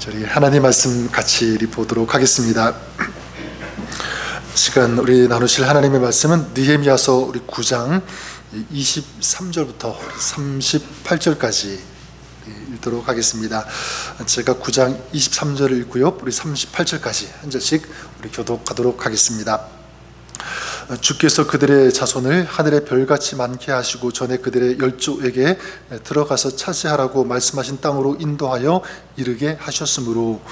저희 하나님 말씀 같이 보도록 하겠습니다. 시간 우리 나누실 하나님의 말씀은 느헤미야서 우리 9장 23절부터 38절까지 읽도록 하겠습니다. 제가 9장 23절을 읽고요, 우리 38절까지 한 절씩 우리 교독하도록 하겠습니다. 주께서 그들의 자손을 하늘의 별같이 많게 하시고 전에 그들의 열조에게 들어가서 차지하라고 말씀하신 땅으로 인도하여 이르게 하셨으므로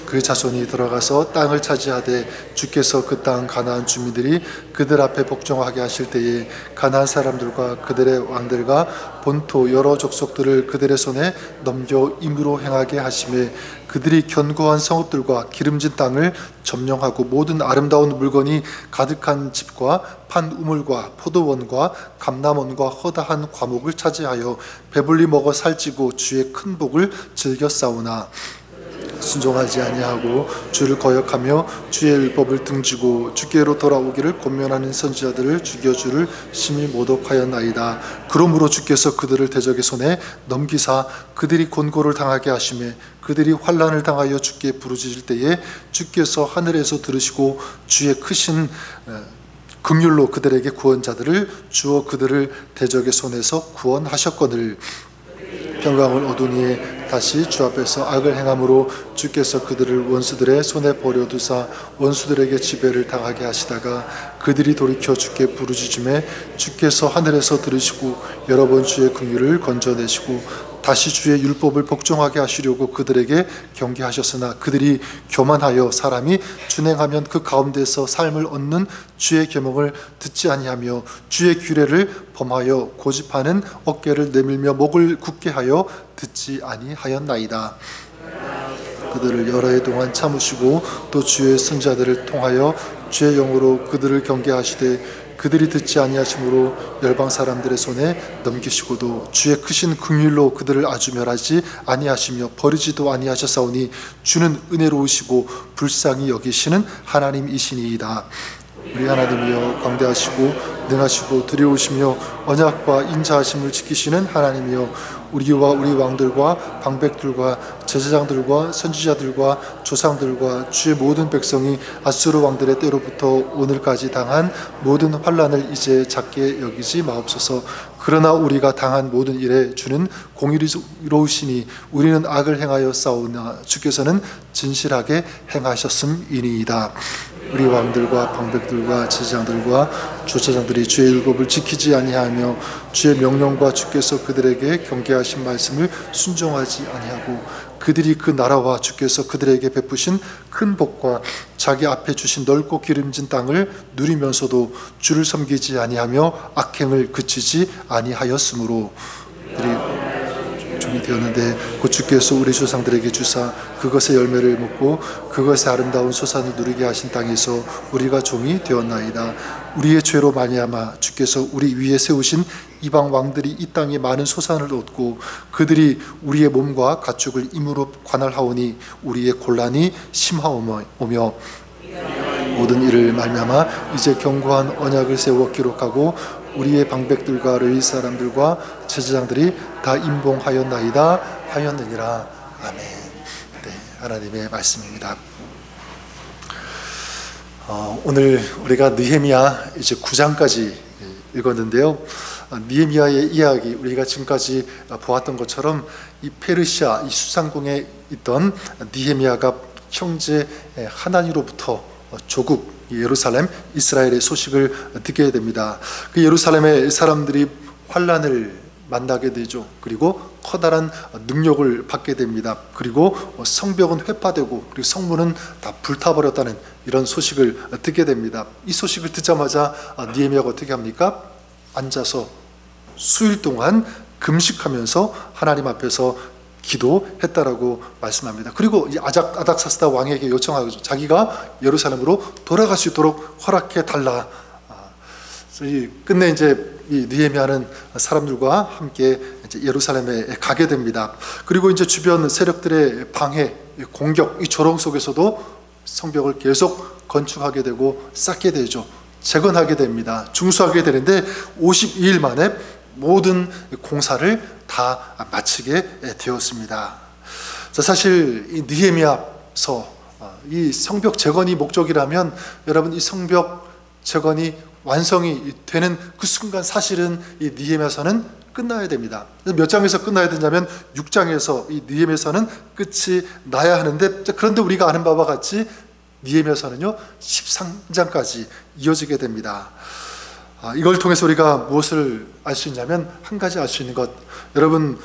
그 자손이 들어가서 땅을 차지하되 주께서 그 땅 가나안 주민들이 그들 앞에 복종하게 하실 때에 가나안 사람들과 그들의 왕들과 본토 여러 족속들을 그들의 손에 넘겨 임으로 행하게 하시매 그들이 견고한 성읍들과 기름진 땅을 점령하고 모든 아름다운 물건이 가득한 집과 판 우물과 포도원과 감람원과 허다한 과목을 차지하여 배불리 먹어 살찌고 주의 큰 복을 즐겨 싸우나 순종하지 아니하고 주를 거역하며 주의 율법을 등지고 주께로 돌아오기를 권면하는 선지자들을 죽여 주를 심히 모독하였나이다. 그러므로 주께서 그들을 대적의 손에 넘기사 그들이 곤고를 당하게 하시매 그들이 환난을 당하여 주께 부르짖을 때에 주께서 하늘에서 들으시고 주의 크신 긍휼로 그들에게 구원자들을 주어 그들을 대적의 손에서 구원하셨거늘 평강을 얻으니 다시 주 앞에서 악을 행함으로 주께서 그들을 원수들의 손에 버려두사 원수들에게 지배를 당하게 하시다가 그들이 돌이켜 주께 부르짖음에 주께서 하늘에서 들으시고 여러 번 주의 긍휼을 건져내시고 다시 주의 율법을 복종하게 하시려고 그들에게 경계하셨으나 그들이 교만하여 사람이 준행하면 그 가운데서 삶을 얻는 주의 계명을 듣지 아니하며 주의 규례를 범하여 고집하는 어깨를 내밀며 목을 굳게 하여 듣지 아니하였나이다. 그들을 여러 해 동안 참으시고 또 주의 선자들을 통하여 주의 영으로 그들을 경계하시되 그들이 듣지 아니하심으로 열방 사람들의 손에 넘기시고도 주의 크신 긍휼로 그들을 아주 멸하지 아니하시며 버리지도 아니하셨사오니 주는 은혜로우시고 불쌍히 여기시는 하나님이시니이다. 우리 하나님이여 광대하시고 능하시고 두려우시며 언약과 인자하심을 지키시는 하나님이여 우리와 우리 왕들과 방백들과 제사장들과 선지자들과 조상들과 주의 모든 백성이 아수르 왕들의 때로부터 오늘까지 당한 모든 환난을 이제 작게 여기지 마옵소서. 그러나 우리가 당한 모든 일에 주는 공의로우시니 우리는 악을 행하여 싸우나 주께서는 진실하게 행하셨음이니이다. 우리 왕들과 방백들과 제사장들과 조차장들이 주의 율법을 지키지 아니하며 주의 명령과 주께서 그들에게 경계하신 말씀을 순종하지 아니하고 그들이 그 나라와 주께서 그들에게 베푸신 큰 복과 자기 앞에 주신 넓고 기름진 땅을 누리면서도 주를 섬기지 아니하며 악행을 그치지 아니하였으므로 종이 되었는데 곧 주께서 우리 조상들에게 주사 그것의 열매를 먹고 그것의 아름다운 소산을 누리게 하신 땅에서 우리가 종이 되었나이다. 우리의 죄로 말미암아 주께서 우리 위에 세우신 이방 왕들이 이 땅에 많은 소산을 얻고 그들이 우리의 몸과 가축을 임으로 관할하오니 우리의 곤란이 심하오며 모든 일을 말미암아 이제 견고한 언약을 세워 기록하고 우리의 방백들과 레위 사람들과 제사장들이 다 임봉하였나이다 하였느니라. 아멘. 네, 하나님의 말씀입니다. 오늘 우리가 느헤미야 이제 9장까지 읽었는데요. 느헤미야의 이야기, 우리가 지금까지 보았던 것처럼 이 페르시아, 이 수상궁에 있던 느헤미야가 형제 하나니로부터 조국 예루살렘, 이스라엘의 소식을 듣게 됩니다. 그 예루살렘의 사람들이 환난을 만나게 되죠. 그리고 커다란 능력을 받게 됩니다. 그리고 성벽은 회파되고 그리고 성문은 다 불타버렸다는 이런 소식을 듣게 됩니다. 이 소식을 듣자마자 느헤미야가 어떻게 합니까? 앉아서 수일 동안 금식하면서 하나님 앞에서 기도했다라고 말씀합니다. 그리고 이 아닥사스다 왕에게 요청하죠. 자기가 예루살렘으로 돌아갈 수 있도록 허락해 달라. 끝내 이제 이 느헤미야는 사람들과 함께 이제 예루살렘에 가게 됩니다. 그리고 이제 주변 세력들의 방해, 공격, 이 조롱 속에서도 성벽을 계속 건축하게 되고 쌓게 되죠. 재건하게 됩니다. 중수하게 되는데 52일 만에 모든 공사를 다 마치게 되었습니다. 자, 사실 이 느헤미야서 이 성벽 재건이 목적이라면 여러분 이 성벽 재건이 완성이 되는 그 순간 사실은 이 느헤미야서는 끝나야 됩니다. 몇 장에서 끝나야 되냐면 6장에서 이 느헤미야서는 끝이 나야 하는데, 그런데 우리가 아는 바와 같이 느헤미야서는요 13장까지 이어지게 됩니다. 이걸 통해서 우리가 무엇을 알 수 있냐면 한 가지 알 수 있는 것, 여러분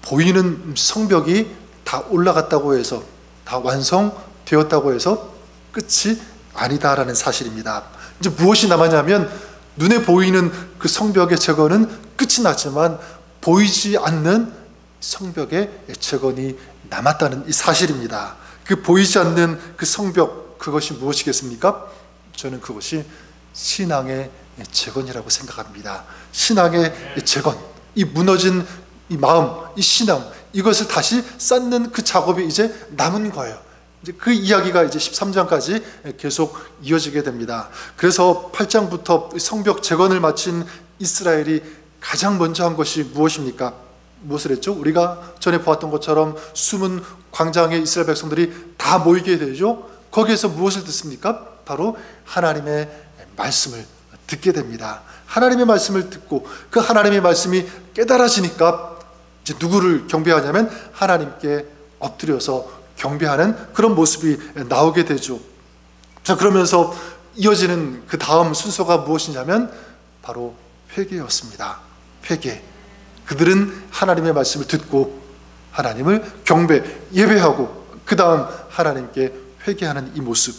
보이는 성벽이 다 올라갔다고 해서 다 완성되었다고 해서 끝이 아니다라는 사실입니다. 이제 무엇이 남았냐면 눈에 보이는 그 성벽의 재건은 끝이 났지만 보이지 않는 성벽의 재건이 남았다는 이 사실입니다. 그 보이지 않는 그 성벽, 그것이 무엇이겠습니까? 저는 그것이 신앙의 재건이라고 생각합니다. 신앙의 재건, 이 무너진 이 마음, 이 신앙, 이것을 다시 쌓는 그 작업이 이제 남은 거예요. 이제 그 이야기가 이제 13장까지 계속 이어지게 됩니다. 그래서 8장부터 성벽 재건을 마친 이스라엘이 가장 먼저 한 것이 무엇입니까? 무엇을 했죠? 우리가 전에 보았던 것처럼 숨은 광장에 이스라엘 백성들이 다 모이게 되죠. 거기에서 무엇을 듣습니까? 바로 하나님의 말씀을 듣게 됩니다. 하나님의 말씀을 듣고 그 하나님의 말씀이 깨달아지니까 이제 누구를 경배하냐면 하나님께 엎드려서 경배하는 그런 모습이 나오게 되죠. 자, 그러면서 이어지는 그 다음 순서가 무엇이냐면 바로 회개였습니다. 회개. 그들은 하나님의 말씀을 듣고 하나님을 경배, 예배하고 그 다음 하나님께 회개하는 이 모습,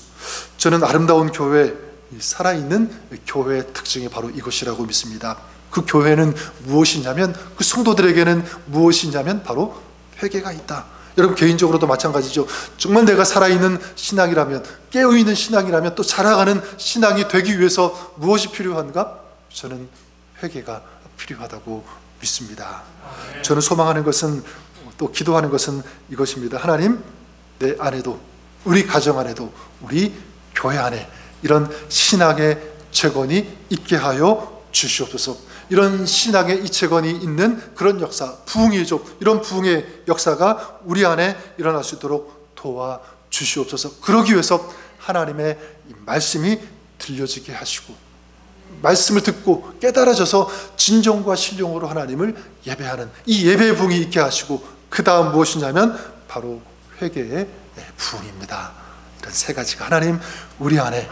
저는 아름다운 교회, 살아있는 교회의 특징이 바로 이것이라고 믿습니다. 그 교회는 무엇이냐면, 그 성도들에게는 무엇이냐면 바로 회개가 있다. 여러분 개인적으로도 마찬가지죠. 정말 내가 살아있는 신앙이라면, 깨어있는 신앙이라면, 또 자라가는 신앙이 되기 위해서 무엇이 필요한가? 저는 회개가 필요하다고 믿습니다. 저는 소망하는 것은, 또 기도하는 것은 이것입니다. 하나님, 내 안에도, 우리 가정 안에도, 우리 교회 안에 이런 신앙의 재건이 있게 하여 주시옵소서. 이런 신앙의 이 재건이 있는 그런 역사, 부흥이죠. 이런 부흥의 역사가 우리 안에 일어날 수 있도록 도와주시옵소서. 그러기 위해서 하나님의 말씀이 들려지게 하시고, 말씀을 듣고 깨달아져서 진정과 신령으로 하나님을 예배하는 이 예배의 부흥이 있게 하시고, 그 다음 무엇이냐면 바로 회개의 부흥입니다. 이런 세 가지가 하나님 우리 안에,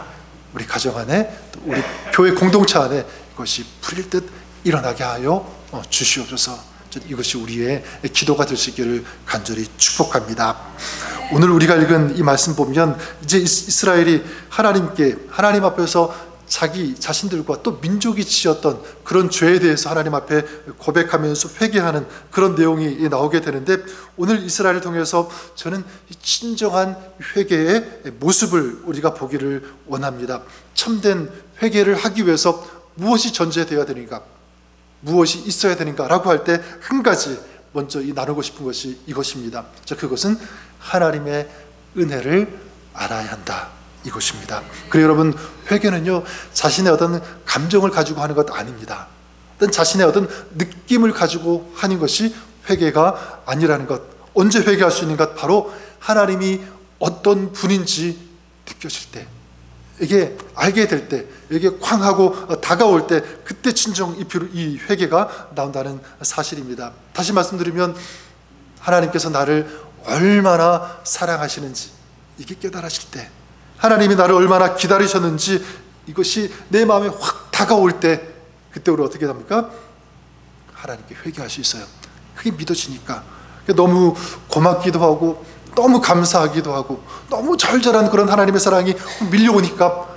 우리 가정 안에, 또 우리 교회 공동체 안에 이것이 부릴 듯 일어나게 하여 주시옵소서. 이것이 우리의 기도가 될 수 있기를 간절히 축복합니다. 오늘 우리가 읽은 이 말씀 보면 이제 이스라엘이 하나님께, 하나님 앞에서 자기 자신들과 또 민족이 지었던 그런 죄에 대해서 하나님 앞에 고백하면서 회개하는 그런 내용이 나오게 되는데, 오늘 이스라엘을 통해서 저는 진정한 회개의 모습을 우리가 보기를 원합니다. 참된 회개를 하기 위해서 무엇이 전제되어야 되는가, 무엇이 있어야 되는가 라고 할 때 한 가지 먼저 나누고 싶은 것이 이것입니다. 자, 그것은 하나님의 은혜를 알아야 한다, 이것입니다. 그래서 여러분, 회개는요 자신의 어떤 감정을 가지고 하는 것 아닙니다. 어떤 자신의 어떤 느낌을 가지고 하는 것이 회개가 아니라는 것. 언제 회개할 수 있는 것? 바로 하나님이 어떤 분인지 느껴질 때, 이게 알게 될 때, 이게 쾅하고 다가올 때, 그때 진정 이 회개가 나온다는 사실입니다. 다시 말씀드리면 하나님께서 나를 얼마나 사랑하시는지 이게 깨달아질 때, 하나님이 나를 얼마나 기다리셨는지 이것이 내 마음에 확 다가올 때, 그때 우리 어떻게 합니까? 하나님께 회개할 수 있어요. 그게 믿어지니까. 너무 고맙기도 하고, 너무 감사하기도 하고, 너무 절절한 그런 하나님의 사랑이 밀려오니까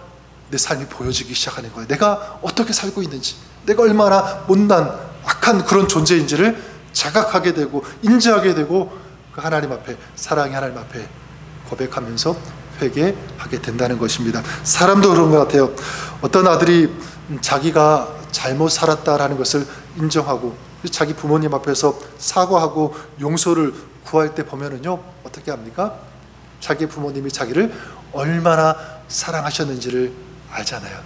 내 삶이 보여지기 시작하는 거예요. 내가 어떻게 살고 있는지, 내가 얼마나 못난 악한 그런 존재인지를 자각하게 되고 인지하게 되고, 그 하나님 앞에, 사랑의 하나님 앞에 고백하면서 회개하게 된다는 것입니다. 사람도 그런 것 같아요. 어떤 아들이 자기가 잘못 살았다라는 것을 인정하고 자기 부모님 앞에서 사과하고 용서를 구할 때 보면은요 어떻게 합니까? 자기 부모님이 자기를 얼마나 사랑하셨는지를 알잖아요.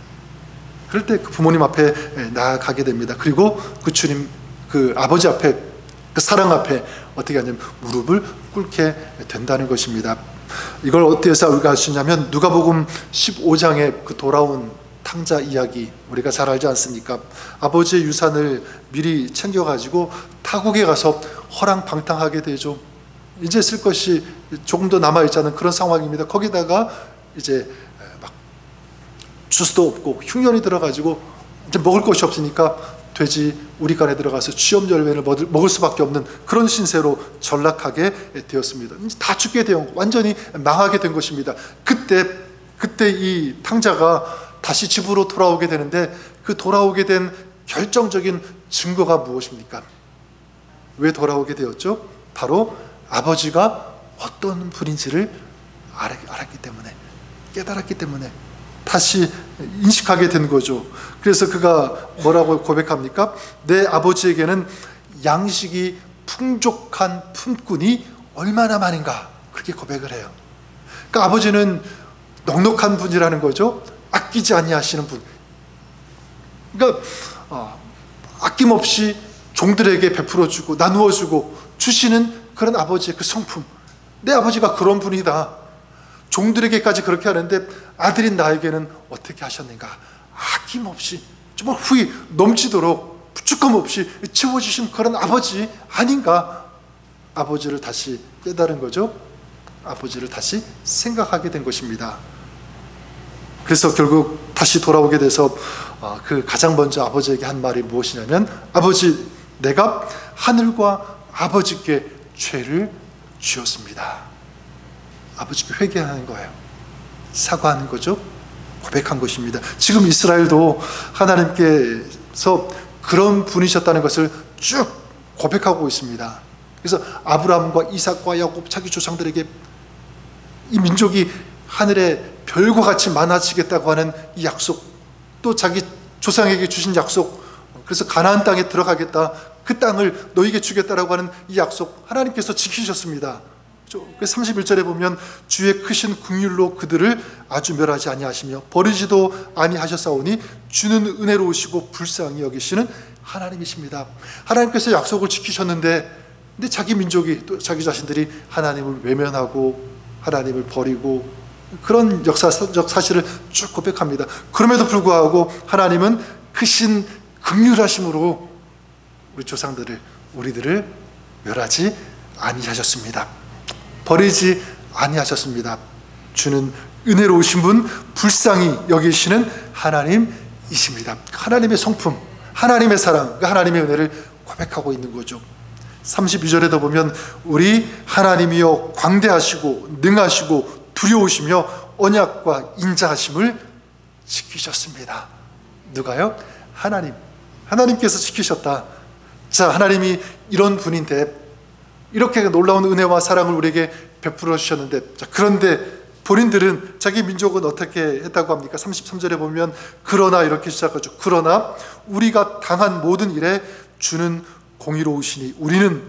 그럴 때 그 부모님 앞에 나아가게 됩니다. 그리고 그 주님, 그 아버지 앞에 그 사랑 앞에 어떻게 하냐면 무릎을 꿇게 된다는 것입니다. 이걸 어떻게 해서 우리가 알 수 있냐면 누가복음 15장의 그 돌아온 탕자 이야기 우리가 잘 알지 않습니까? 아버지의 유산을 미리 챙겨가지고 타국에 가서 허랑방탕하게 되죠. 이제 쓸 것이 조금 더 남아있지 않은 그런 상황입니다. 거기다가 이제 막 주스도 없고 흉년이 들어가지고 이제 먹을 것이 없으니까 돼지 우리간에 들어가서 쥐염절면을 먹을 수밖에 없는 그런 신세로 전락하게 되었습니다. 다 죽게 되어 완전히 망하게 된 것입니다. 그때 이 탕자가 다시 집으로 돌아오게 되는데 그 돌아오게 된 결정적인 증거가 무엇입니까? 왜 돌아오게 되었죠? 바로 아버지가 어떤 분인지를 알았기 때문에, 깨달았기 때문에 다시 인식하게 된 거죠. 그래서 그가 뭐라고 고백합니까? 내 아버지에게는 양식이 풍족한 품꾼이 얼마나 많은가, 그렇게 고백을 해요. 그러니까 아버지는 넉넉한 분이라는 거죠. 아끼지 아니하시는 분. 그러니까 아낌없이 종들에게 베풀어주고 나누어주고 주시는 그런 아버지의 그 성품. 내 아버지가 그런 분이다. 종들에게까지 그렇게 하는데 아들인 나에게는 어떻게 하셨는가? 아낌없이 정말 후히 넘치도록 부축함 없이 채워주신 그런 아버지 아닌가? 아버지를 다시 깨달은 거죠. 아버지를 다시 생각하게 된 것입니다. 그래서 결국 다시 돌아오게 돼서 그 가장 먼저 아버지에게 한 말이 무엇이냐면, 아버지, 내가 하늘과 아버지께 죄를 지었습니다. 아버지께 회개하는 거예요. 사과하는 거죠. 고백한 것입니다. 지금 이스라엘도 하나님께서 그런 분이셨다는 것을 쭉 고백하고 있습니다. 그래서 아브라함과 이삭과 야곱, 자기 조상들에게 이 민족이 하늘의 별과 같이 많아지겠다고 하는 이 약속, 또 자기 조상에게 주신 약속, 그래서 가나안 땅에 들어가겠다, 그 땅을 너희에게 주겠다라고 하는 이 약속 하나님께서 지키셨습니다. 31절에 보면 주의 크신 긍휼로 그들을 아주 멸하지 아니하시며 버리지도 아니하셨사오니 주는 은혜로우시고 불쌍히 여기시는 하나님이십니다. 하나님께서 약속을 지키셨는데, 근데 자기 민족이, 또 자기 자신들이 하나님을 외면하고 하나님을 버리고 그런 역사적 사실을 쭉 고백합니다. 그럼에도 불구하고 하나님은 크신 긍휼하심으로 우리 조상들을, 우리들을 멸하지 아니하셨습니다. 버리지 아니하셨습니다. 주는 은혜로우신 분, 불쌍히 여기시는 하나님이십니다. 하나님의 성품, 하나님의 사랑, 하나님의 은혜를 고백하고 있는 거죠. 32절에도 보면 우리 하나님이여 광대하시고 능하시고 두려우시며 언약과 인자하심을 지키셨습니다. 누가요? 하나님께서 지키셨다. 자, 하나님이 이런 분인데 이렇게 놀라운 은혜와 사랑을 우리에게 베풀어 주셨는데, 자, 그런데 본인들은, 자기 민족은 어떻게 했다고 합니까? 33절에 보면 그러나 이렇게 시작하죠. 그러나 우리가 당한 모든 일에 주는 공의로우시니 우리는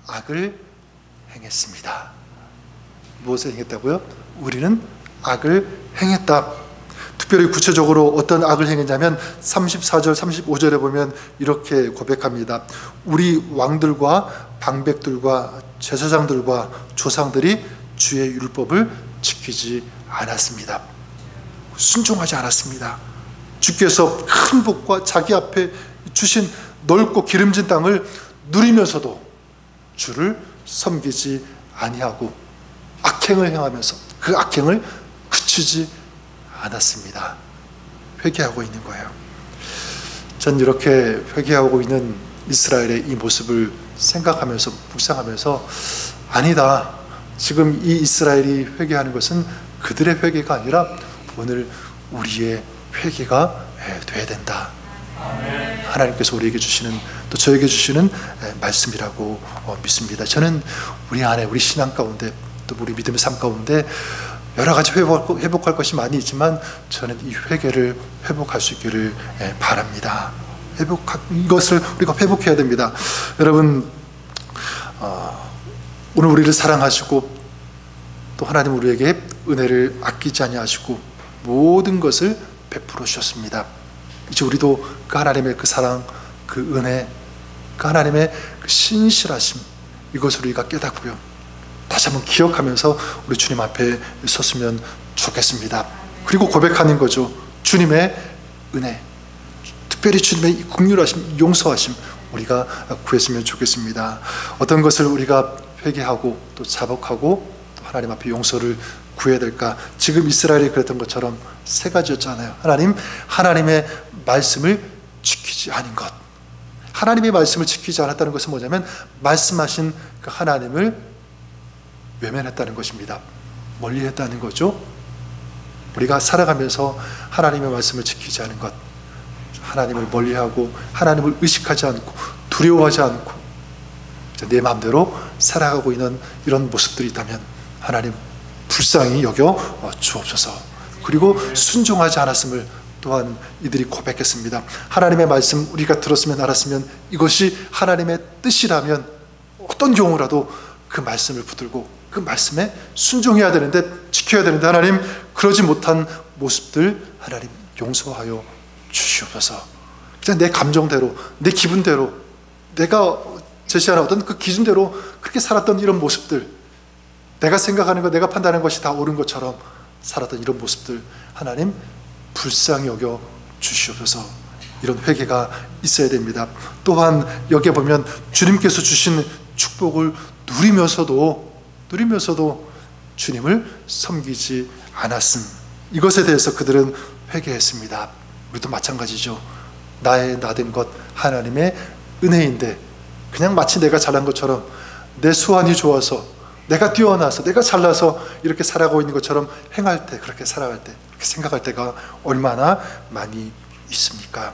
악을 행했습니다. 무엇을 행했다고요? 우리는 악을 행했다. 특별히 구체적으로 어떤 악을 행했냐면 34절 35절에 보면 이렇게 고백합니다. 우리 왕들과 방백들과 제사장들과 조상들이 주의 율법을 지키지 않았습니다. 순종하지 않았습니다. 주께서 큰 복과 자기 앞에 주신 넓고 기름진 땅을 누리면서도 주를 섬기지 아니하고 악행을 행하면서 그 악행을 그치지 않았습니다. 회개하고 있는 거예요. 전 이렇게 회개하고 있는 이스라엘의 이 모습을 생각하면서 묵상하면서, 아니다, 지금 이 이스라엘이 회개하는 것은 그들의 회개가 아니라 오늘 우리의 회개가 돼야 된다. 하나님께서 우리에게 주시는, 또 저에게 주시는 말씀이라고 믿습니다. 저는 우리 안에, 우리 신앙 가운데, 또 우리 믿음의 삶 가운데 여러 가지 회복할 것이 많이 있지만 저는 이 회개를 회복할 수 있기를 바랍니다. 이것을 우리가 회복해야 됩니다. 여러분, 오늘 우리를 사랑하시고 또 하나님 우리에게 은혜를 아끼지 아니하시고 모든 것을 베풀어 주셨습니다. 이제 우리도 그 하나님의 그 사랑, 그 은혜, 그 하나님의 그 신실하심, 이것을 우리가 깨닫고요, 다시 한번 기억하면서 우리 주님 앞에 섰으면 좋겠습니다. 그리고 고백하는 거죠. 주님의 은혜, 특별히 주님의 긍휼하심, 용서하심 우리가 구했으면 좋겠습니다. 어떤 것을 우리가 회개하고 또 자복하고 또 하나님 앞에 용서를 구해야 될까? 지금 이스라엘이 그랬던 것처럼 세 가지였잖아요. 하나님의 말씀을 지키지 않은 것. 하나님의 말씀을 지키지 않았다는 것은 뭐냐면 말씀하신 그 하나님을 외면했다는 것입니다. 멀리했다는 거죠. 우리가 살아가면서 하나님의 말씀을 지키지 않은 것, 하나님을 멀리하고 하나님을 의식하지 않고 두려워하지 않고 내 마음대로 살아가고 있는 이런 모습들이 있다면 하나님 불쌍히 여겨 주옵소서. 그리고 순종하지 않았음을 또한 이들이 고백했습니다. 하나님의 말씀 우리가 들었으면 알았으면 이것이 하나님의 뜻이라면 어떤 경우라도 그 말씀을 붙들고 그 말씀에 순종해야 되는데, 지켜야 되는데 하나님 그러지 못한 모습들 하나님 용서하여 주시옵소서. 그냥 내 감정대로, 내 기분대로, 내가 제시하는 어떤 그 기준대로 그렇게 살았던 이런 모습들, 내가 생각하는 것, 내가 판단하는 것이 다 옳은 것처럼 살았던 이런 모습들 하나님 불쌍히 여겨 주시옵소서. 이런 회개가 있어야 됩니다. 또한 여기에 보면 주님께서 주신 축복을 누리면서도 주님을 섬기지 않았음, 이것에 대해서 그들은 회개했습니다. 우리도 마찬가지죠. 나된 것 하나님의 은혜인데 그냥 마치 내가 잘난 것처럼, 내 수완이 좋아서, 내가 뛰어나서, 내가 잘나서 이렇게 살아가고 있는 것처럼 행할 때, 그렇게 살아갈 때, 그렇게 생각할 때가 얼마나 많이 있습니까?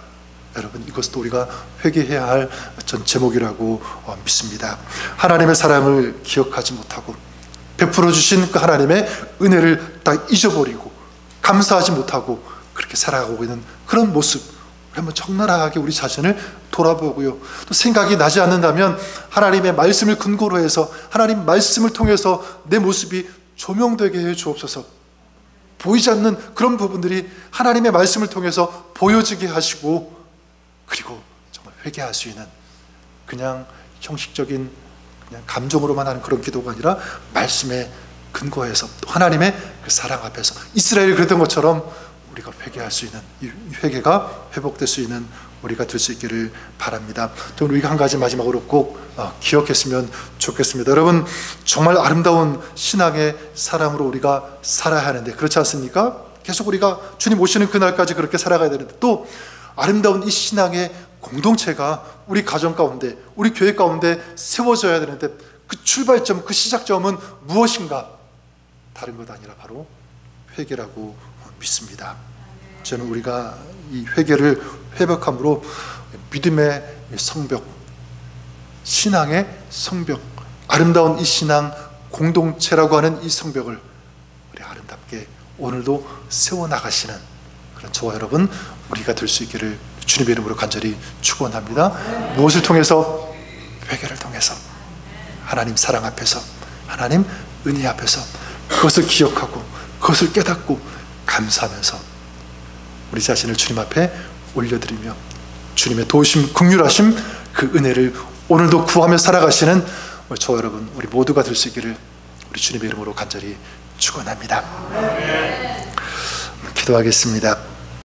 여러분, 이것도 우리가 회개해야 할 전 제목이라고 믿습니다. 하나님의 사랑을 기억하지 못하고 베풀어 주신 그 하나님의 은혜를 다 잊어버리고 감사하지 못하고 그렇게 살아가고 있는 그런 모습, 한번 적나라하게 우리 자신을 돌아보고요, 또 생각이 나지 않는다면 하나님의 말씀을 근거로 해서 하나님 말씀을 통해서 내 모습이 조명되게 해 주옵소서. 보이지 않는 그런 부분들이 하나님의 말씀을 통해서 보여지게 하시고, 그리고 정말 회개할 수 있는, 그냥 형식적인 그냥 감정으로만 하는 그런 기도가 아니라 말씀에 근거해서 또 하나님의 그 사랑 앞에서 이스라엘이 그랬던 것처럼 우리가 회개할 수 있는, 이 회개가 회복될 수 있는 우리가 될 수 있기를 바랍니다. 또 우리가 한 가지 마지막으로 꼭 기억했으면 좋겠습니다. 여러분, 정말 아름다운 신앙의 사람으로 우리가 살아야 하는데 그렇지 않습니까? 계속 우리가 주님 오시는 그날까지 그렇게 살아가야 되는데, 또 아름다운 이 신앙의 공동체가 우리 가정 가운데, 우리 교회 가운데 세워져야 되는데 그 출발점, 그 시작점은 무엇인가? 다른 것 아니라 바로 회개라고 믿습니다. 저는 우리가 이 회개를 회복함으로 믿음의 성벽, 신앙의 성벽, 아름다운 이 신앙 공동체라고 하는 이 성벽을 우리 아름답게 오늘도 세워나가시는 그런 저와 여러분 우리가 될 수 있기를 주님의 이름으로 간절히 축원합니다. 무엇을 통해서? 회개를 통해서, 하나님 사랑 앞에서, 하나님 은혜 앞에서 그것을 기억하고 그것을 깨닫고 감사하면서 우리 자신을 주님 앞에 올려드리며 주님의 도우심, 긍휼하심, 그 은혜를 오늘도 구하며 살아가시는 저와 여러분 우리 모두가 될 수 있기를 우리 주님의 이름으로 간절히 축원합니다. 기도하겠습니다.